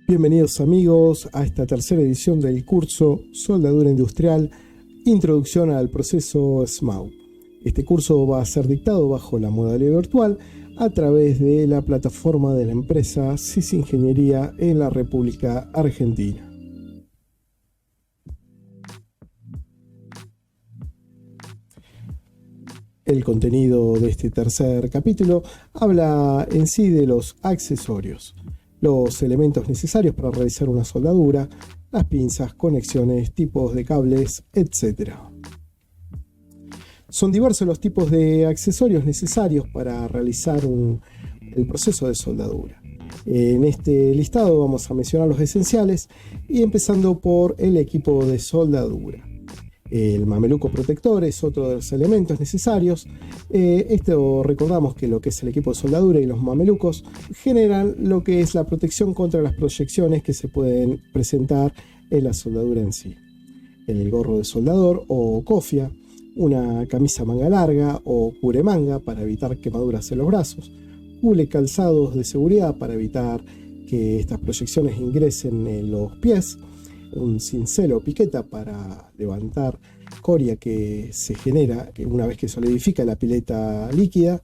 Bienvenidos amigos a esta tercera edición del curso Soldadura Industrial, Introducción al proceso SMAU. Este curso va a ser dictado bajo la modalidad virtual a través de la plataforma de la empresa CIS Ingeniería en la República Argentina. El contenido de este tercer capítulo habla en sí de los accesorios, los elementos necesarios para realizar una soldadura, las pinzas, conexiones, tipos de cables, etc. Son diversos los tipos de accesorios necesarios para realizar el proceso de soldadura. En este listado vamos a mencionar los esenciales y empezando por el equipo de soldadura. El mameluco protector es otro de los elementos necesarios. Esto recordamos que lo que es el equipo de soldadura y los mamelucos generan lo que es la protección contra las proyecciones que se pueden presentar en la soldadura en sí. El gorro de soldador o cofia, una camisa manga larga o cubremanga para evitar quemaduras en los brazos, hule calzados de seguridad para evitar que estas proyecciones ingresen en los pies, un cincel o piqueta para levantar escoria que se genera una vez que solidifica la pileta líquida,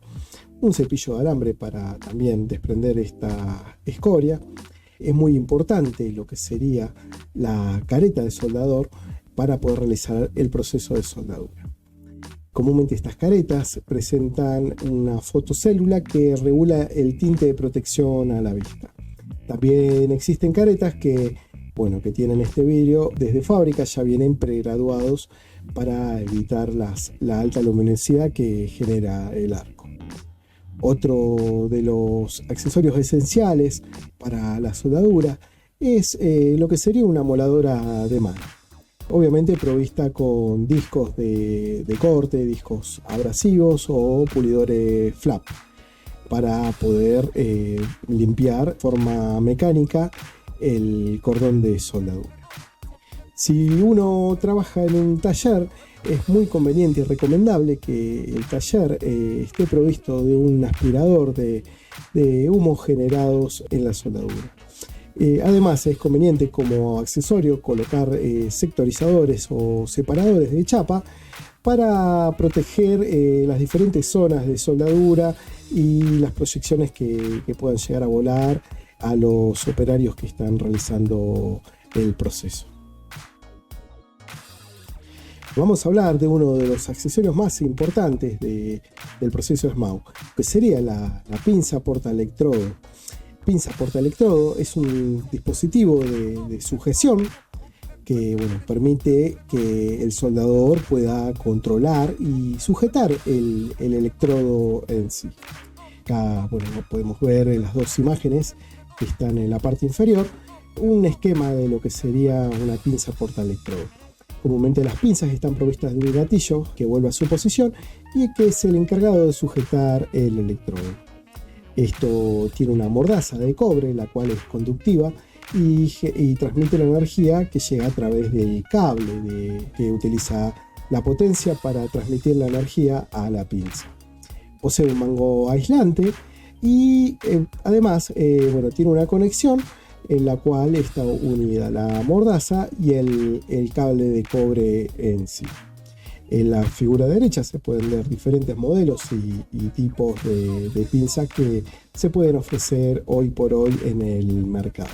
un cepillo de alambre para también desprender esta escoria. Es muy importante lo que sería la careta de soldador para poder realizar el proceso de soldadura. Comúnmente estas caretas presentan una fotocélula que regula el tinte de protección a la vista. También existen caretas que tienen este vidrio desde fábrica, ya vienen pregraduados para evitar la alta luminosidad que genera el arco. Otro de los accesorios esenciales para la soldadura es lo que sería una moladora de mano. Obviamente provista con discos de corte, discos abrasivos o pulidores flap para poder limpiar de forma mecánica el cordón de soldadura. Si uno trabaja en un taller, es muy conveniente y recomendable que el taller esté provisto de un aspirador de humos generados en la soldadura. Además, es conveniente como accesorio colocar sectorizadores o separadores de chapa para proteger las diferentes zonas de soldadura y las proyecciones que puedan llegar a volar a los operarios que están realizando el proceso. Vamos a hablar de uno de los accesorios más importantes del proceso SMAU, que sería la pinza portaelectrodo. Pinza portaelectrodo es un dispositivo de sujeción que permite que el soldador pueda controlar y sujetar el electrodo en sí. Acá podemos ver en las dos imágenes que están en la parte inferior un esquema de lo que sería una pinza portaelectrodo. Comúnmente las pinzas están provistas de un gatillo que vuelve a su posición y que es el encargado de sujetar el electrodo. Esto tiene una mordaza de cobre, la cual es conductiva y transmite la energía que llega a través del cable que utiliza la potencia para transmitir la energía a la pinza. Posee un mango aislante y además tiene una conexión en la cual está unida la mordaza y el cable de cobre en sí. En la figura derecha se pueden ver diferentes modelos y tipos de pinza que se pueden ofrecer hoy por hoy en el mercado.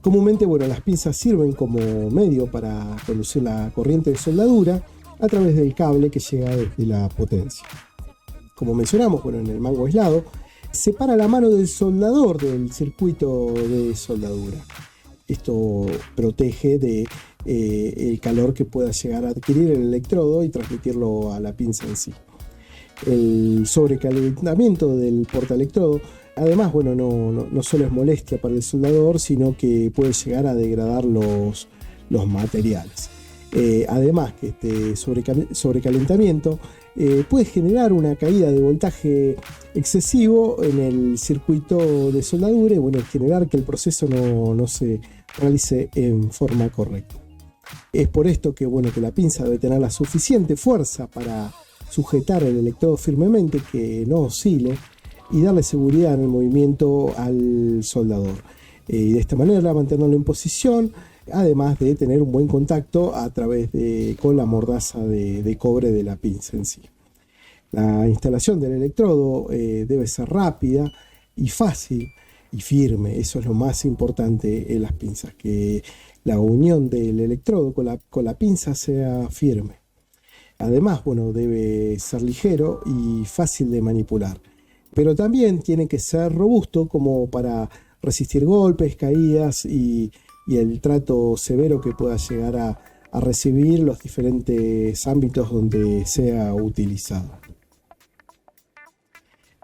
Comúnmente las pinzas sirven como medio para conducir la corriente de soldadura a través del cable que llega desde la potencia. Como mencionamos, en el mango aislado separa la mano del soldador del circuito de soldadura. Esto protege el calor que pueda llegar a adquirir el electrodo y transmitirlo a la pinza en sí. El sobrecalentamiento del portaelectrodo, además, no solo es molestia para el soldador, sino que puede llegar a degradar los materiales. Además que este sobrecalentamiento puede generar una caída de voltaje excesivo en el circuito de soldadura y generar que el proceso no se realice en forma correcta. Es por esto que, que la pinza debe tener la suficiente fuerza para sujetar el electrodo firmemente, que no oscile, y darle seguridad en el movimiento al soldador. Y de esta manera mantenerlo en posición, además de tener un buen contacto con la mordaza de cobre de la pinza en sí. La instalación del electrodo debe ser rápida y fácil y firme. Eso es lo más importante en las pinzas, que la unión del electrodo con la pinza sea firme. Además, debe ser ligero y fácil de manipular, pero también tiene que ser robusto como para resistir golpes, caídas y el trato severo que pueda llegar a recibir los diferentes ámbitos donde sea utilizado.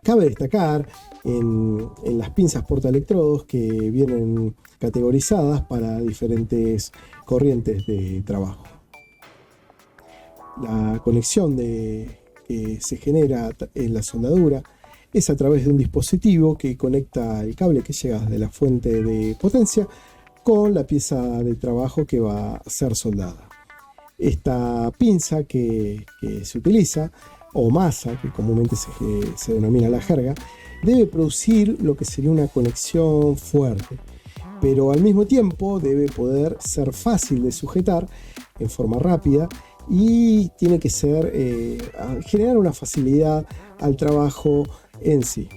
Cabe destacar en las pinzas portaelectrodos que vienen categorizadas para diferentes corrientes de trabajo. La conexión que se genera en la soldadura es a través de un dispositivo que conecta el cable que llega de la fuente de potencia con la pieza de trabajo que va a ser soldada. Esta pinza que se utiliza, o masa, que comúnmente se denomina la jerga, debe producir lo que sería una conexión fuerte, pero al mismo tiempo debe poder ser fácil de sujetar en forma rápida y tiene que generar una facilidad al trabajo en sí.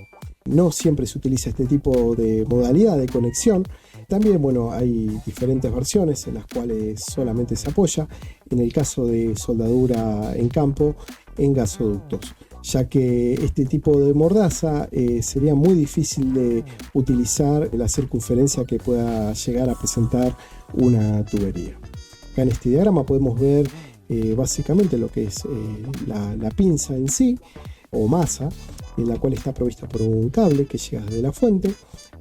No siempre se utiliza este tipo de modalidad de conexión. También, hay diferentes versiones en las cuales solamente se apoya, en el caso de soldadura en campo, en gasoductos, ya que este tipo de mordaza sería muy difícil de utilizar la circunferencia que pueda llegar a presentar una tubería. Acá en este diagrama podemos ver básicamente lo que es la pinza en sí, o masa, en la cual está provista por un cable que llega desde la fuente,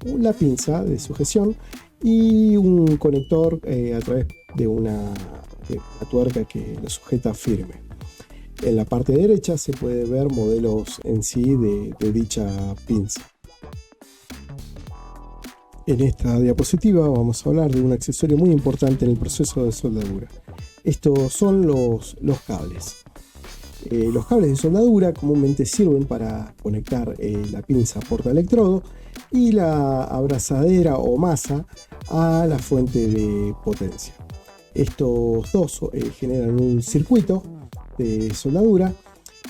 la pinza de sujeción y un conector a través de una tuerca que lo sujeta firme. En la parte derecha se puede ver modelos en sí de dicha pinza. En esta diapositiva vamos a hablar de un accesorio muy importante en el proceso de soldadura. Estos son los cables. Los cables de soldadura comúnmente sirven para conectar la pinza portaelectrodo y la abrazadera o masa a la fuente de potencia. Estos dos generan un circuito de soldadura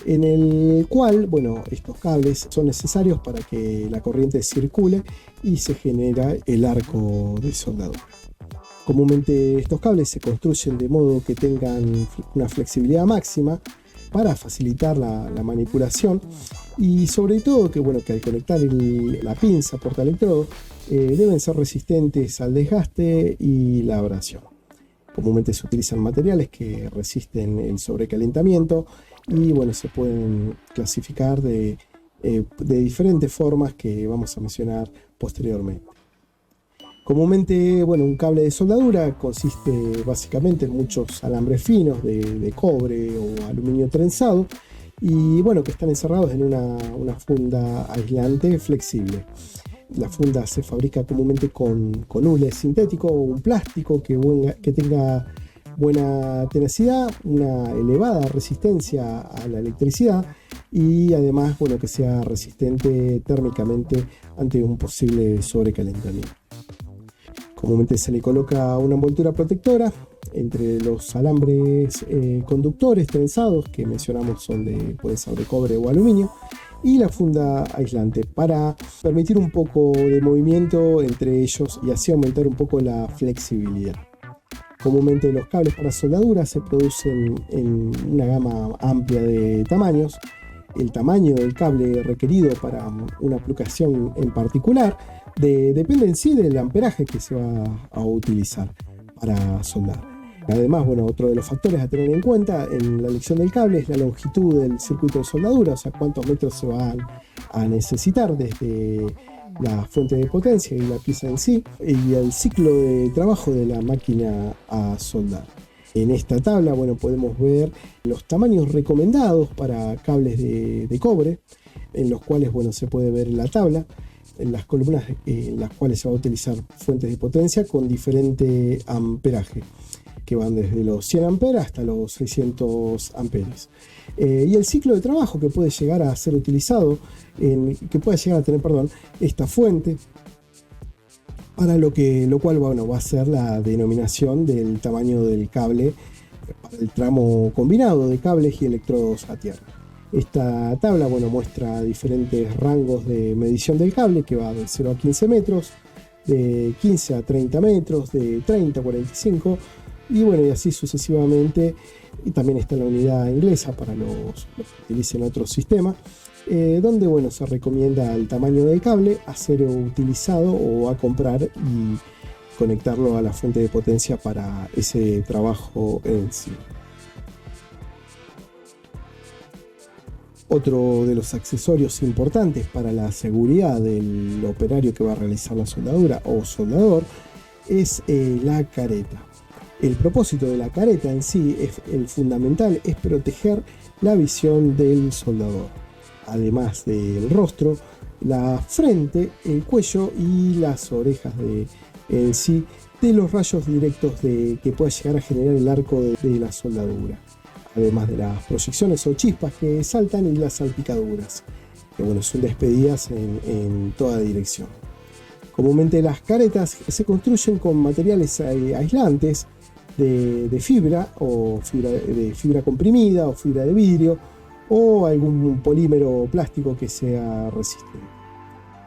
en el cual, estos cables son necesarios para que la corriente circule y se genera el arco de soldadura. Comúnmente estos cables se construyen de modo que tengan una flexibilidad máxima para facilitar la manipulación y sobre todo que al conectar la pinza portaelectrodo deben ser resistentes al desgaste y la abrasión. Comúnmente se utilizan materiales que resisten el sobrecalentamiento y se pueden clasificar de diferentes formas que vamos a mencionar posteriormente. Comúnmente, un cable de soldadura consiste básicamente en muchos alambres finos de cobre o aluminio trenzado y que están encerrados en una funda aislante flexible. La funda se fabrica comúnmente con hule sintético o un plástico que tenga buena tenacidad, una elevada resistencia a la electricidad y además que sea resistente térmicamente ante un posible sobrecalentamiento. Comúnmente se le coloca una envoltura protectora entre los alambres conductores trenzados que mencionamos pueden ser de cobre o aluminio y la funda aislante para permitir un poco de movimiento entre ellos y así aumentar un poco la flexibilidad. Comúnmente los cables para soldadura se producen en una gama amplia de tamaños. El tamaño del cable requerido para una aplicación en particular depende en sí del amperaje que se va a utilizar para soldar. Además, otro de los factores a tener en cuenta en la elección del cable es la longitud del circuito de soldadura, o sea, cuántos metros se van a necesitar desde la fuente de potencia y la pieza en sí, y el ciclo de trabajo de la máquina a soldar. En esta tabla, podemos ver los tamaños recomendados para cables de cobre, en los cuales, se puede ver en la tabla, en las columnas en las cuales se va a utilizar fuentes de potencia con diferente amperaje. que van desde los 100 amperes hasta los 600 amperes. Y el ciclo de trabajo que puede llegar a ser utilizado, que puede llegar a tener, esta fuente, para lo cual va a ser la denominación del tamaño del cable para el tramo combinado de cables y electrodos a tierra. Esta tabla muestra diferentes rangos de medición del cable, que va de 0 a 15 metros, de 15 a 30 metros, de 30 a 45, y así sucesivamente. Y también está la unidad inglesa para los que utilicen otro sistema, donde se recomienda el tamaño del cable a ser utilizado o a comprar y conectarlo a la fuente de potencia para ese trabajo en sí. Otro de los accesorios importantes para la seguridad del operario que va a realizar la soldadura o soldador es la careta. El propósito de la careta en sí, el fundamental, es proteger la visión del soldador, además del rostro, la frente, el cuello y las orejas en sí, de los rayos directos que pueda llegar a generar el arco de la soldadura, además de las proyecciones o chispas que saltan y las salpicaduras, que son despedidas en toda dirección. Comúnmente las caretas se construyen con materiales aislantes de fibra, o de fibra comprimida, o fibra de vidrio, o algún polímero plástico que sea resistente.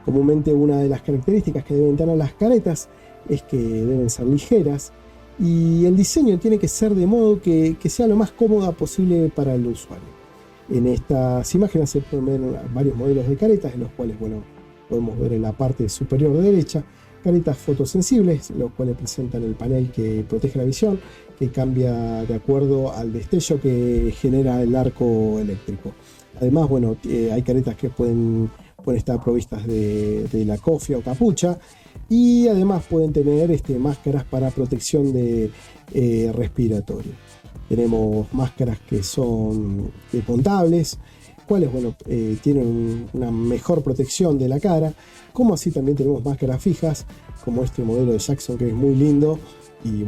Comúnmente una de las características que deben tener las caretas es que deben ser ligeras, y el diseño tiene que ser de modo que sea lo más cómoda posible para el usuario. En estas imágenes se pueden ver varios modelos de caretas, en los cuales podemos ver en la parte superior derecha caretas fotosensibles, los cuales presentan el panel que protege la visión, que cambia de acuerdo al destello que genera el arco eléctrico. Además, hay caretas que pueden estar provistas de la cofia o capucha, y además pueden tener máscaras para protección respiratoria. Tenemos máscaras que son desmontables, cuales tienen una mejor protección de la cara, como así también tenemos máscaras fijas, como este modelo de Jackson, que es muy lindo y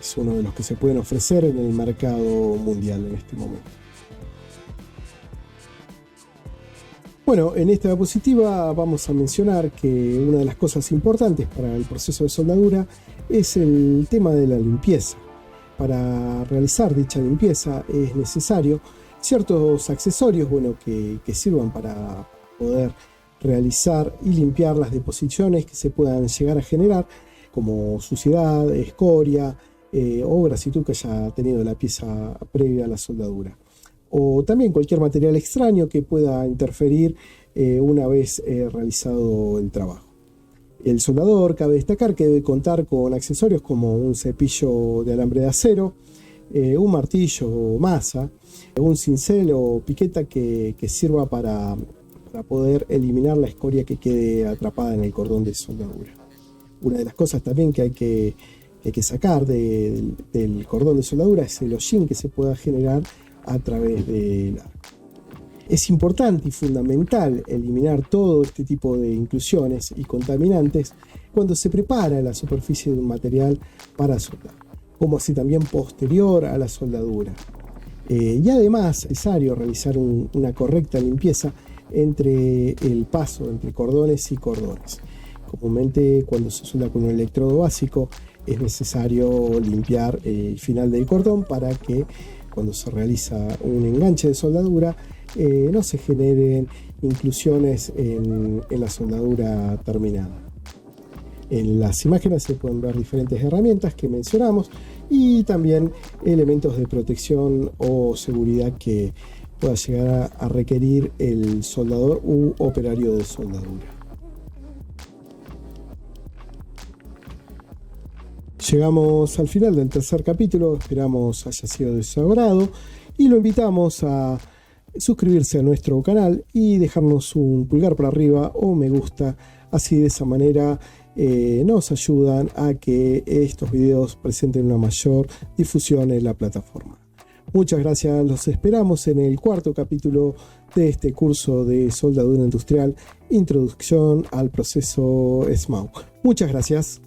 es uno de los que se pueden ofrecer en el mercado mundial en este momento. En esta diapositiva vamos a mencionar que una de las cosas importantes para el proceso de soldadura es el tema de la limpieza. Para realizar dicha limpieza es necesario ciertos accesorios que sirvan para poder realizar y limpiar las deposiciones que se puedan llegar a generar, como suciedad, escoria o grasitud que haya tenido la pieza previa a la soldadura, o también cualquier material extraño que pueda interferir una vez realizado el trabajo. El soldador, cabe destacar que debe contar con accesorios como un cepillo de alambre de acero, un martillo o masa, un cincel o piqueta que sirva para poder eliminar la escoria que quede atrapada en el cordón de soldadura. Una de las cosas también que hay que sacar del cordón de soldadura es el hollín que se pueda generar a través del arco. Es importante y fundamental eliminar todo este tipo de inclusiones y contaminantes cuando se prepara la superficie de un material para soldar, como así también posterior a la soldadura. Y además es necesario realizar una correcta limpieza entre el paso entre cordones y cordones. Comúnmente cuando se solda con un electrodo básico es necesario limpiar el final del cordón para que cuando se realiza un enganche de soldadura no se generen inclusiones en la soldadura terminada. En las imágenes se pueden ver diferentes herramientas que mencionamos y también elementos de protección o seguridad que pueda llegar a requerir el soldador u operario de soldadura. Llegamos al final del tercer capítulo, esperamos haya sido de su agrado y lo invitamos a suscribirse a nuestro canal y dejarnos un pulgar para arriba o me gusta, así de esa manera nos ayudan a que estos videos presenten una mayor difusión en la plataforma. Muchas gracias, los esperamos en el cuarto capítulo de este curso de soldadura industrial, Introducción al proceso SMAU. Muchas gracias.